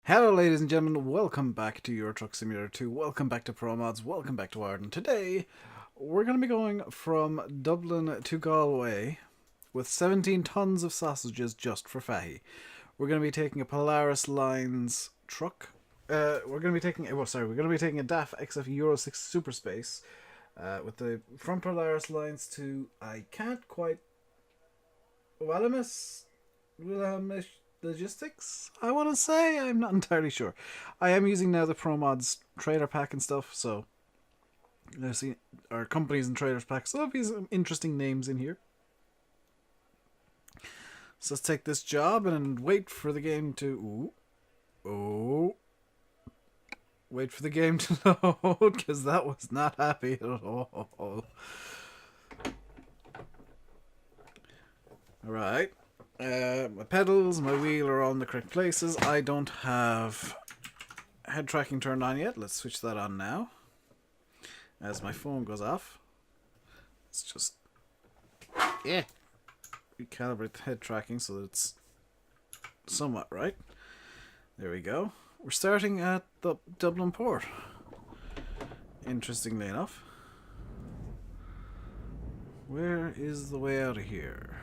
Hello ladies and gentlemen, welcome back to Euro Truck Simulator 2, welcome back to ProMods, welcome back to Arden. Today, we're going to be going from Dublin to Galway with 17 tons of sausages just for Fahy. We're going to be taking a Polaris Lines truck. We're going to be taking a DAF XF Euro 6 Super Space with the from Polaris Lines to, I can't quite, Wilhelmus Logistics, I want to say. I'm not entirely sure. I am using now the ProMods trailer pack and stuff, so I see our companies and trailers pack. So there's some interesting names in here. So let's take this job and wait for the game to... Wait for the game to load, because that was not happy at all. Alright. My pedals, my wheel are all in the correct places. I don't have head tracking turned on yet. Let's switch that on now. As my phone goes off. Let's just recalibrate the head tracking so that it's somewhat right. There we go. We're starting at the Dublin port. Interestingly enough. Where is the way out of here?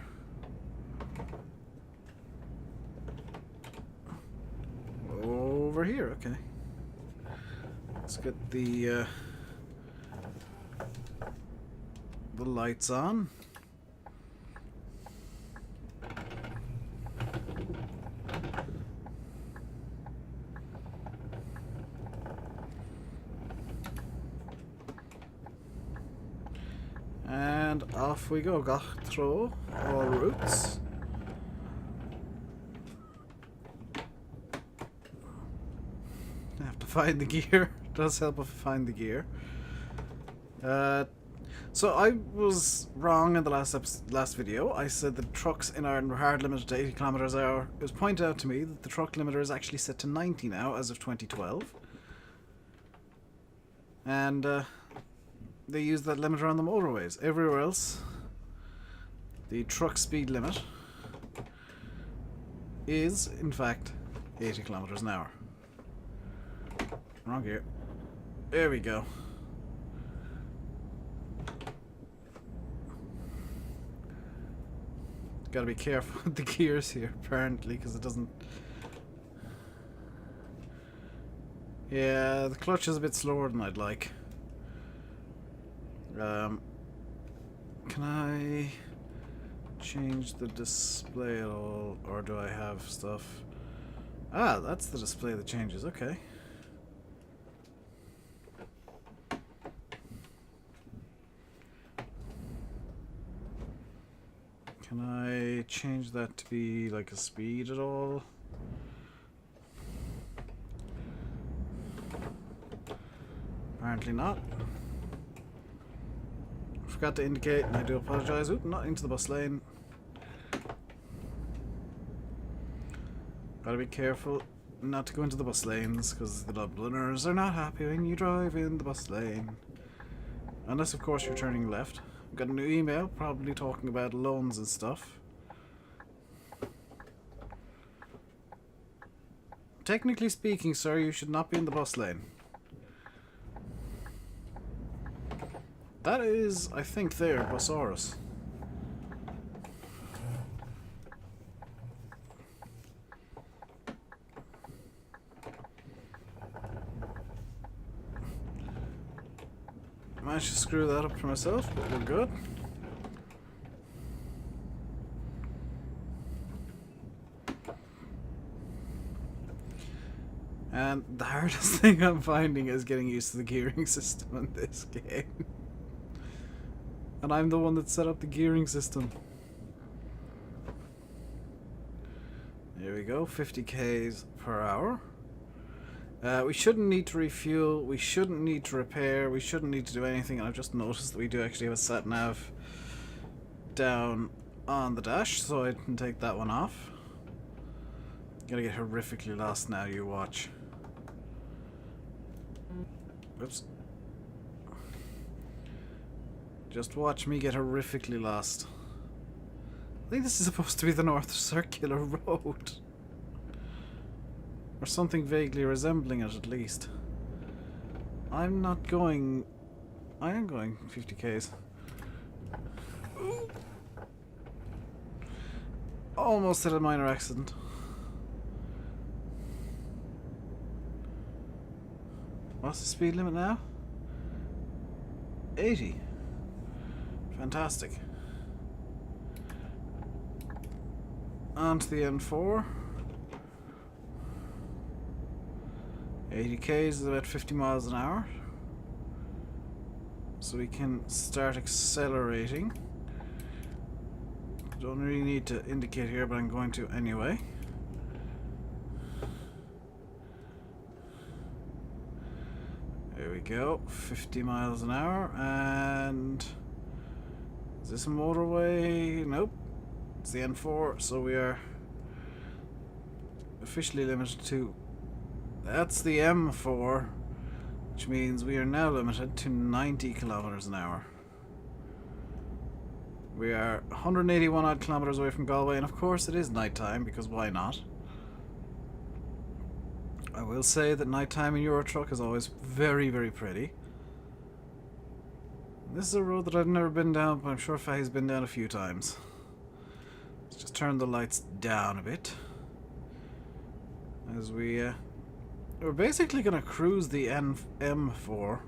Over here, okay. Let's get the lights on. And off we go. Gach throw all routes. I have to find the gear. It does help if I find the gear. So I was wrong in the last video. I said the trucks in Ireland were hard limited to 80 kilometers an hour. It was pointed out to me that the truck limiter is actually set to 90 now as of 2012. And they use that limiter on the motorways. Everywhere else, the truck speed limit is, in fact, 80 kilometers an hour. Wrong gear. There we go. Gotta be careful with the gears here, apparently, because it doesn't... Yeah, the clutch is a bit slower than I'd like. Can I change the display at all, or do I have stuff? Ah, that's the display that changes, okay. Can I change that to be like a speed at all? Apparently not. Forgot to indicate, and I do apologize. Oop, not into the bus lane. Gotta be careful not to go into the bus lanes, because the Dubliners are not happy when you drive in the bus lane. Unless, of course, you're turning left. Got a new email, probably talking about loans and stuff. Technically speaking, sir, you should not be in the bus lane. That is, I think, there, Busaurus. Managed to screw that up for myself, but we're good. And the hardest thing I'm finding is getting used to the gearing system in this game. And I'm the one that set up the gearing system. There we go, 50 k's per hour. We shouldn't need to refuel, we shouldn't need to repair, we shouldn't need to do anything, and I've just noticed that we do actually have a sat-nav down on the dash, so I can take that one off. Gonna get horrifically lost now, you watch. Oops. Just watch me get horrifically lost. I think this is supposed to be the North Circular Road. Or something vaguely resembling it, at least. I'm not going... I am going 50 k's. Almost had a minor accident. What's the speed limit now? 80. Fantastic. On to the N4. 80 k's is about 50 miles an hour. So we can start accelerating. Don't really need to indicate here, but I'm going to anyway. There we go, 50 miles an hour, and is this a motorway? Nope, it's the N4, so we are officially limited to, that's the M4, which means we are now limited to 90 kilometers an hour. We are 181 odd kilometers away from Galway, and of course it is nighttime, because why not? I will say that nighttime in Euro Truck is always very, very pretty. This is a road that I've never been down, but I'm sure Fahy's been down a few times. Let's just turn the lights down a bit. As we're basically going to cruise the M4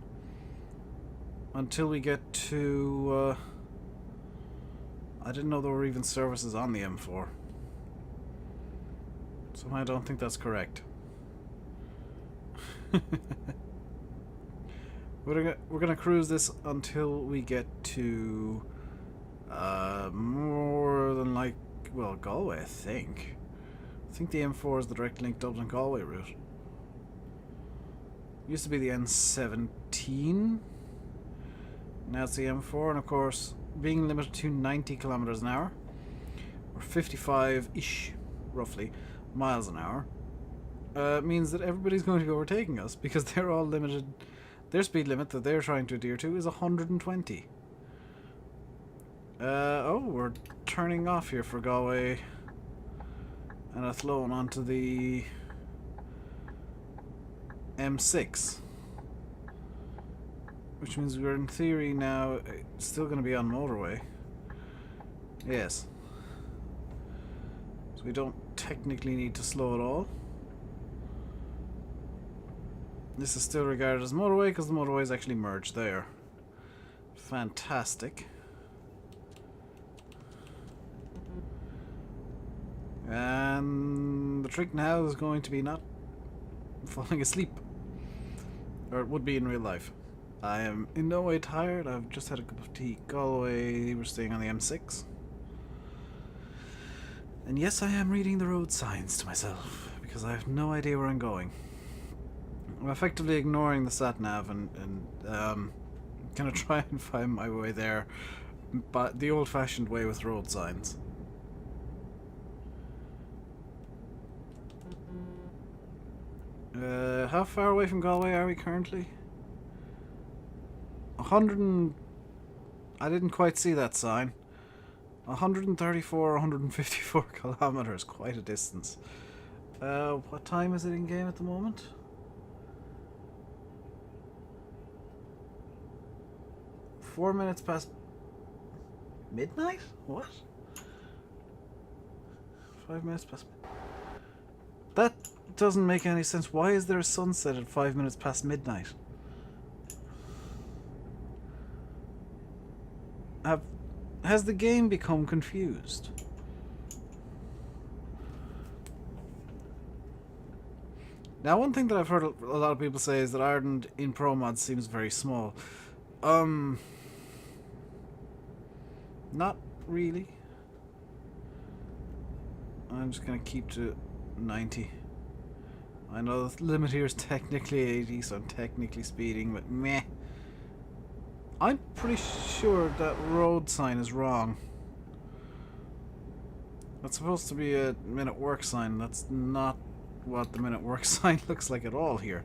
until we get to... I didn't know there were even services on the M4. So I don't think that's correct. We're gonna cruise this until we get to more than Galway, I think. I think the M4 is the direct link Dublin Galway route. Used to be the N17. Now it's the M4, and of course, being limited to 90 kilometers an hour, or 55-ish, roughly, miles an hour, means that everybody's going to be overtaking us because they're all limited. Their speed limit that they're trying to adhere to is 120. Oh, we're turning off here for Galway and Athlone onto the M6. Which means we're in theory now still going to be on motorway. Yes. So we don't technically need to slow at all. This is still regarded as motorway because the motorways actually merge there. Fantastic. And the trick now is going to be not falling asleep. Or it would be in real life. I am in no way tired. I've just had a cup of tea. Galway, we're staying on the M6. And yes, I am reading the road signs to myself because I have no idea where I'm going. I'm effectively ignoring the sat-nav and gonna try and find my way there, but the old-fashioned way with road signs. How far away from Galway are we currently? 100 I didn't quite see that sign. 134 or 154 kilometers, quite a distance. What time is it in game at the moment? Four minutes past midnight? What? 5 minutes past... That doesn't make any sense. Why is there a sunset at 5 minutes past midnight? Has the game become confused? Now, one thing that I've heard a lot of people say is that Ireland in ProMods seems very small. Not really. I'm just gonna keep to 90. I know the limit here is technically 80, so I'm technically speeding, but meh. I'm pretty sure that road sign is wrong. That's supposed to be a minute work sign. That's not what the minute work sign looks like at all here.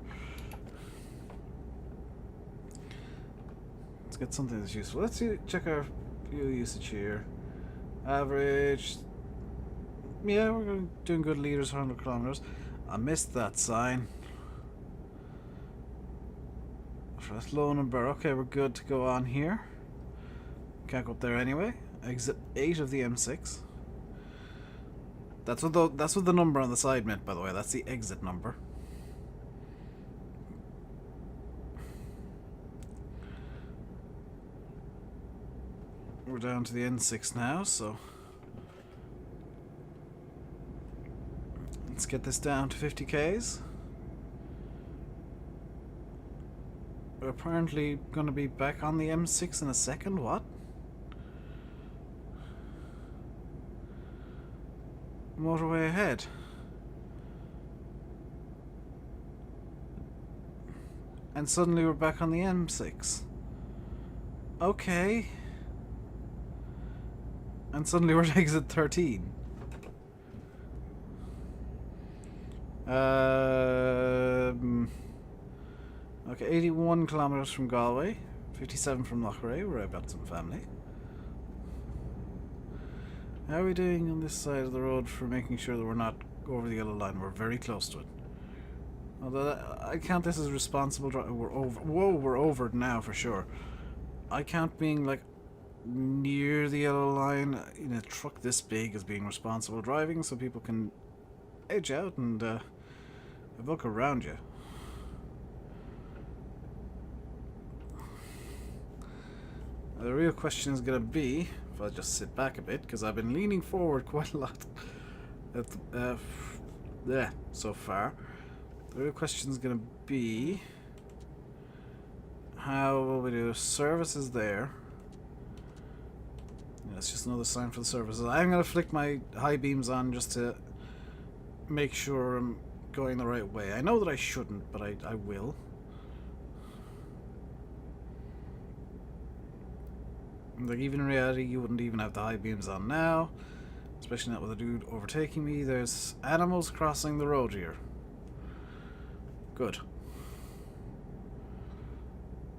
Let's get something that's useful. Let's check our fuel usage here. Average. Yeah, we're doing good liters per 100 kilometers. I missed that sign. First low number. Okay, we're good to go on here. Can't go up there anyway. Exit 8 of the M6. That's what the number on the side meant, by the way. That's the exit number. We're down to the N6 now, so let's get this down to 50 k's. We're apparently going to be back on the M6 in a second. What? Motorway ahead. And suddenly we're back on the M6. Okay. And suddenly we're at exit 13. Okay, 81 kilometers from Galway, 57 from Loughrea, where I've got some family. How are we doing on this side of the road for making sure that we're not over the yellow line? We're very close to it. Although I count this as responsible driving. We're over. Whoa, we're over it now for sure. I count being like near the yellow line in a truck this big as being responsible driving, so people can edge out and look around you. The real question is going to be, if I just sit back a bit, because I've been leaning forward quite a lot so far. The real question is going to be, how will we do? Service is there. Yeah, it's just another sign for the services. I'm going to flick my high beams on just to make sure I'm going the right way. I know that I shouldn't, but I will. Like, even in reality, you wouldn't even have the high beams on now. Especially not with a dude overtaking me. There's animals crossing the road here. Good.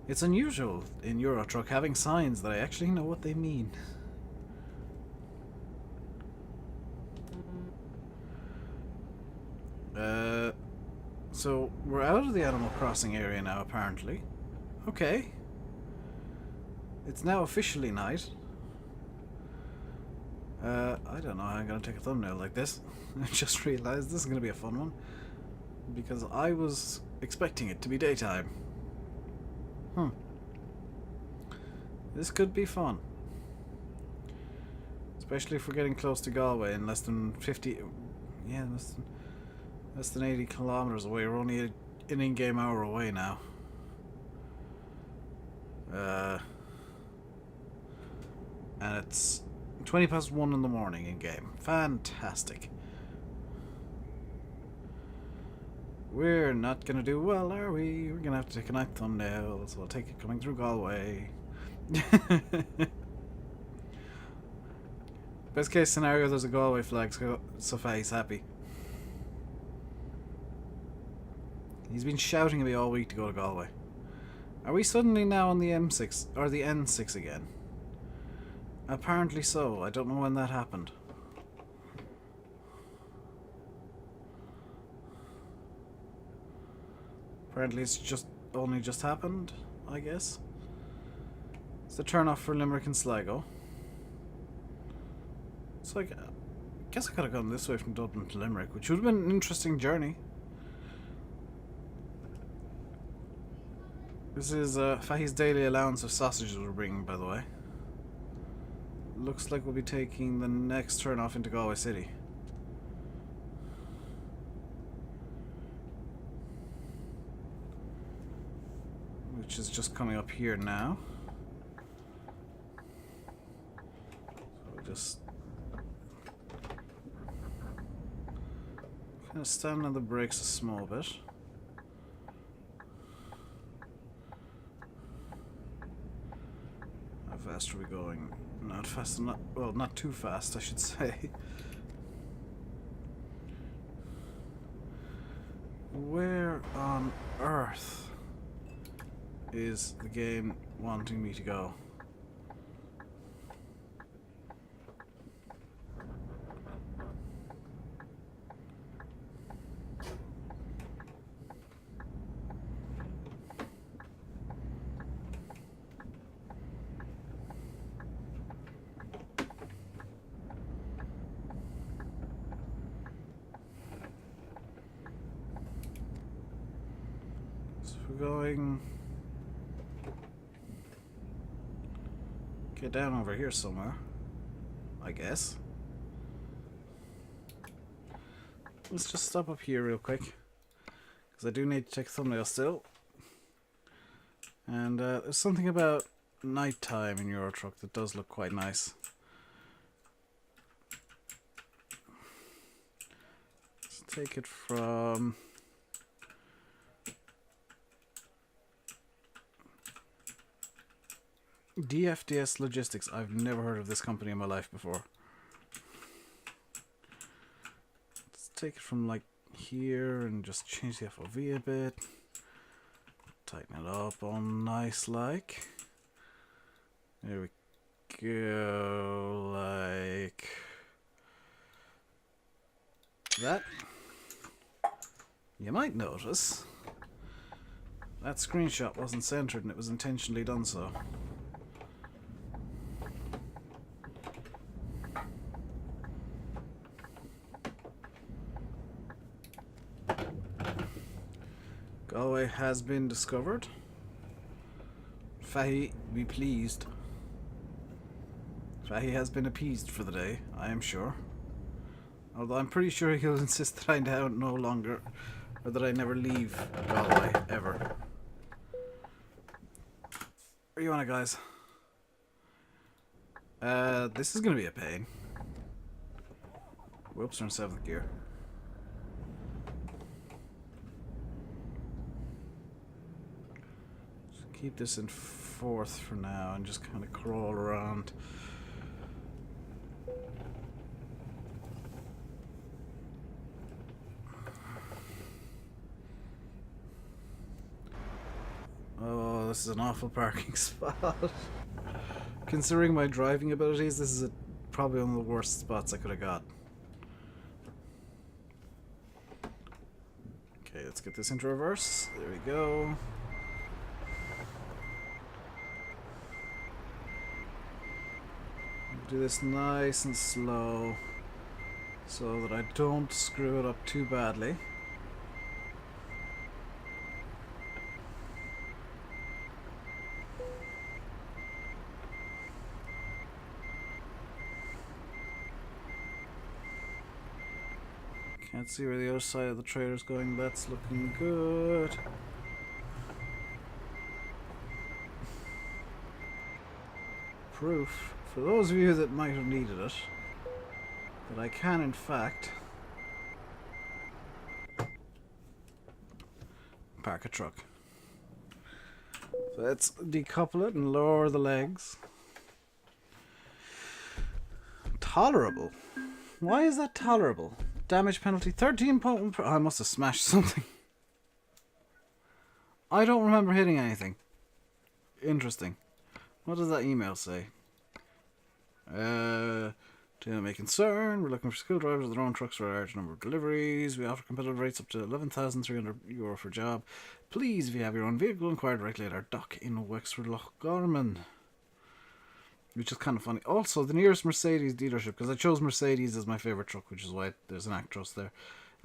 It's unusual in Euro Truck having signs that I actually know what they mean. So we're out of the animal crossing area now, apparently. Okay. It's now officially night. I don't know how I'm going to take a thumbnail like this. I just realized this is going to be a fun one. Because I was expecting it to be daytime. This could be fun. Especially if we're getting close to Galway in less than 50... Yeah, less than 80 kilometers away. We're only an in-game hour away now. And it's 20 past 1 in the morning in game. Fantastic. We're not gonna do well, are we? We're gonna have to take a night thumbnail, so I'll take it coming through Galway. Best case scenario, there's a Galway flag, so Fahy's happy. He's been shouting at me all week to go to Galway. Are we suddenly now on the M6, or the N6 again? Apparently so. I don't know when that happened. Apparently it's only just happened, I guess. It's the turn off for Limerick and Sligo. So I guess I could have gone this way from Dublin to Limerick, which would have been an interesting journey. This is Fahy's daily allowance of sausages we're bringing, by the way. Looks like we'll be taking the next turn off into Galway City. Which is just coming up here now. So we'll just kind of stand on the brakes a small bit. How fast are we going? Not fast enough. Well, not too fast, I should say. Where on earth is the game wanting me to go? we're going... Get down over here somewhere, I guess. Let's just stop up here real quick, because I do need to take a thumbnail still. And there's something about nighttime in Euro Truck that does look quite nice. Let's take it from... DFDS Logistics. I've never heard of this company in my life before. Let's take it from like here and just change the FOV a bit. Tighten it up all nice like. There we go, like that. You might notice that screenshot wasn't centered and it was intentionally done so. Galway has been discovered. Fahy, be pleased. Fahy has been appeased for the day, I am sure. Although I'm pretty sure he'll insist that I now no longer, or that I never leave Galway, ever. Where you on it, guys? This is gonna be a pain. Whoops, we're in 7th gear. Keep this in 4th for now and just kind of crawl around. Oh, this is an awful parking spot. Considering my driving abilities, this is probably one of the worst spots I could have got. Okay, let's get this into reverse. There we go. Do this nice and slow so that I don't screw it up too badly. Can't see where the other side of the trailer's going. That's looking good. Proof, for those of you that might have needed it, that I can in fact park a truck. So let's decouple it and lower the legs. Tolerable. Why is that tolerable? Damage penalty 13 I must have smashed something. I don't remember hitting anything. Interesting. What does that email say? To my concern, we're looking for skilled drivers with their own trucks for a large number of deliveries. We offer competitive rates up to €11,300 for a job. Please, if you have your own vehicle, inquire directly at our dock in Wexford Loch Garman. Which is kind of funny. Also, the nearest Mercedes dealership, because I chose Mercedes as my favourite truck, which is why there's an Actros there.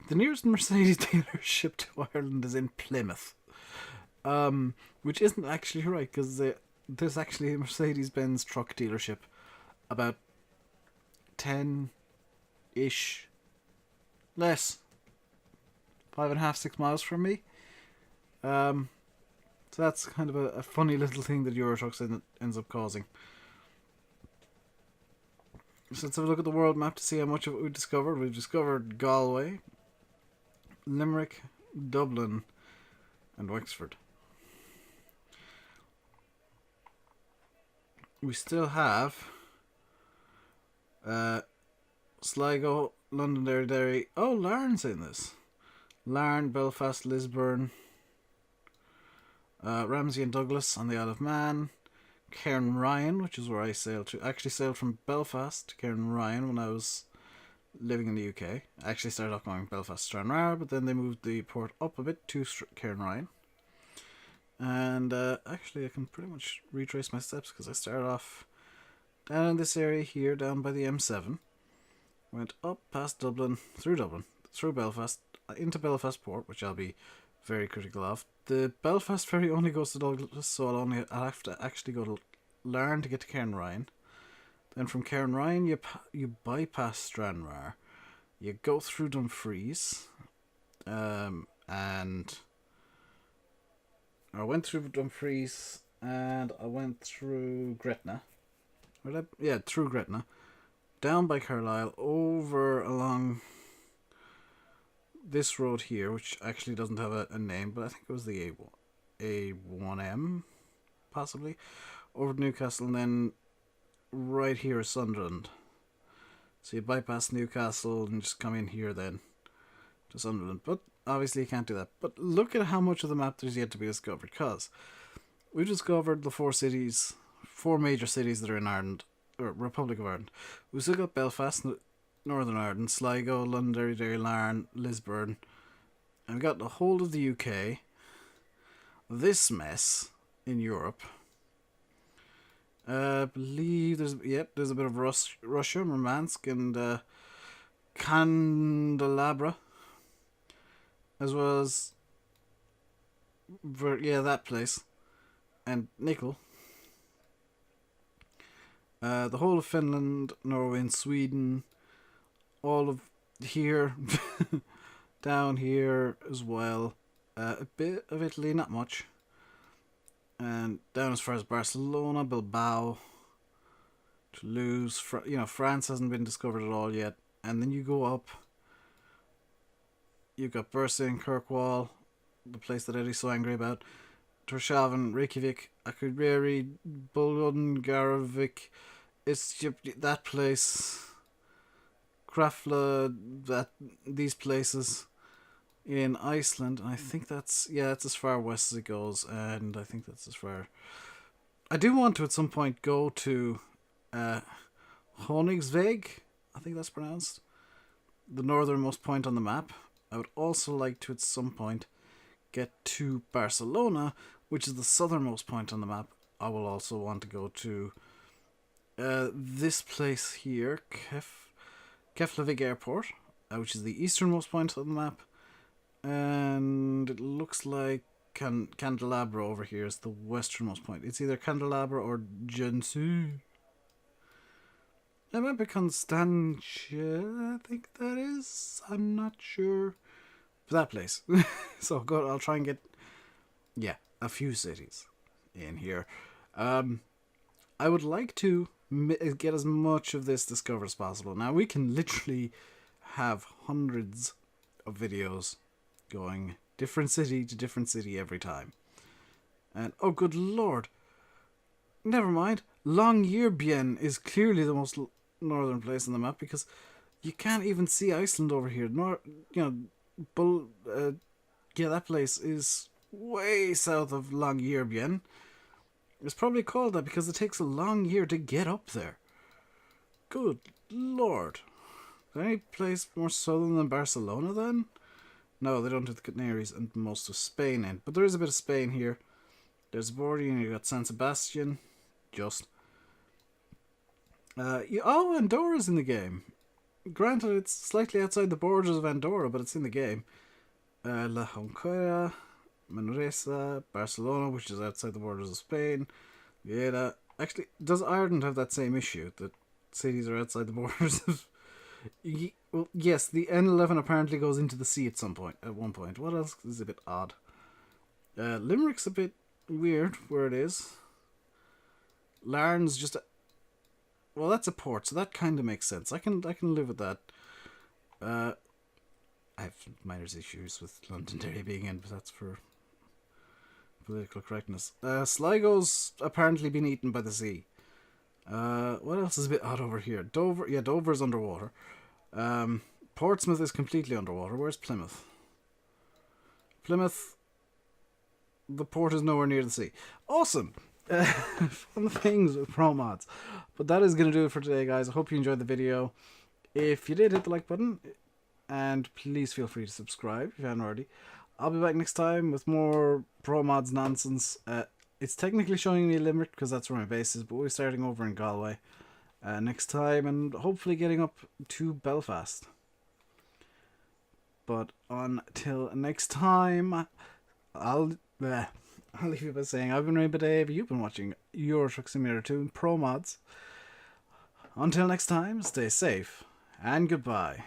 The nearest Mercedes dealership to Ireland is in Plymouth. Which isn't actually right, because there's actually a Mercedes-Benz truck dealership about 10-ish, less, 5.5, 6 miles from me. So that's kind of a funny little thing that Euro Trucks ends up causing. So let's have a look at the world map to see how much of it we've discovered. We've discovered Galway, Limerick, Dublin, and Wexford. We still have Sligo, Londonderry, Derry. Oh, Larne's in this. Larne, Belfast, Lisburn, Ramsey and Douglas on the Isle of Man. Cairn Ryan, which is where I sailed to. I actually sailed from Belfast to Cairn Ryan when I was living in the UK. I actually started off going Belfast Stranraer, but then they moved the port up a bit to Cairn Ryan. And actually I can pretty much retrace my steps because I started off down in this area here, down by the M7. Went up past Dublin, through Belfast, into Belfast Port, which I'll be very critical of. The Belfast ferry only goes to Douglas, so I'll have to actually go to Larne to get to Cairnryan. Then from Cairnryan, you bypass Stranraer, you go through Dumfries, and I went through Dumfries and I went through Gretna. Through Gretna, down by Carlisle, over along this road here, which actually doesn't have a name, but I think it was the A1M, possibly, over to Newcastle, and then right here is Sunderland. So you bypass Newcastle and just come in here then to Sunderland. But obviously you can't do that. But look at how much of the map there's yet to be discovered, because we discovered the four major cities that are in Ireland, or Republic of Ireland. We've still got Belfast, Northern Ireland, Sligo, Londonderry, Larne, Lisburn, and we've got the whole of the UK, this mess in Europe. I believe there's a bit of Russia, Murmansk, and Candelabra, as well as that place, and Nickel. The whole of Finland, Norway, and Sweden, all of here, down here as well. A bit of Italy, not much. And down as far as Barcelona, Bilbao, Toulouse. France hasn't been discovered at all yet. And then you go up. You've got Bursing, Kirkwall, the place that Eddie's so angry about. Torshavn, Reykjavik, Akureyri, Bulgun, Garavik. It's that place. Krafla, these places in Iceland. And I think that's as far west as it goes, and I think that's as far. I do want to at some point go to Honigsveg, I think that's pronounced, the northernmost point on the map. I would also like to at some point get to Barcelona, which is the southernmost point on the map. I will also want to go to this place here, Keflavik Airport, which is the easternmost point on the map. And it looks like Candelabra over here is the westernmost point. It's either Candelabra or Gensu. It might be Constantia, I think that is. I'm not sure. But that place. So I'll try and get a few cities in here. I would like to get as much of this discovered as possible. Now we can literally have hundreds of videos going different city to different city every time. And oh good lord, never mind, Longyearbyen is clearly the most northern place on the map, because you can't even see Iceland over here. That place is way south of Longyearbyen. It's probably called that because it takes a long year to get up there. Good lord. Is there any place more southern than Barcelona then? No, they don't have the Canaries and most of Spain in. But there is a bit of Spain here. There's Bordeaux, and you got San Sebastian. Andorra's in the game. Granted, it's slightly outside the borders of Andorra, but it's in the game. La Jonquera, Manresa, Barcelona, which is outside the borders of Spain. Viera. Actually, does Ireland have that same issue, that cities are outside the borders of... Well, yes, the N11 apparently goes into the sea at one point. What else is a bit odd? Limerick's a bit weird where it is. Larne's just well, that's a port, so that kind of makes sense. I can live with that. I have minor issues with Londonderry being in, but that's for political correctness. Sligo's apparently been eaten by the sea. What else is a bit odd over here? Dover's underwater. Portsmouth is completely underwater. Where's Plymouth? Plymouth, the port is nowhere near the sea. Awesome! Fun things with ProMods. But that is going to do it for today, guys. I hope you enjoyed the video. If you did, hit the like button. And please feel free to subscribe if you haven't already. I'll be back next time with more ProMods nonsense. It's technically showing me Limerick because that's where my base is, but we're starting over in Galway next time, and hopefully getting up to Belfast. But until next time, I'll leave you by saying I've been RainbowDave. You've been watching Euro Truck Simulator 2 ProMods. Until next time, stay safe and goodbye.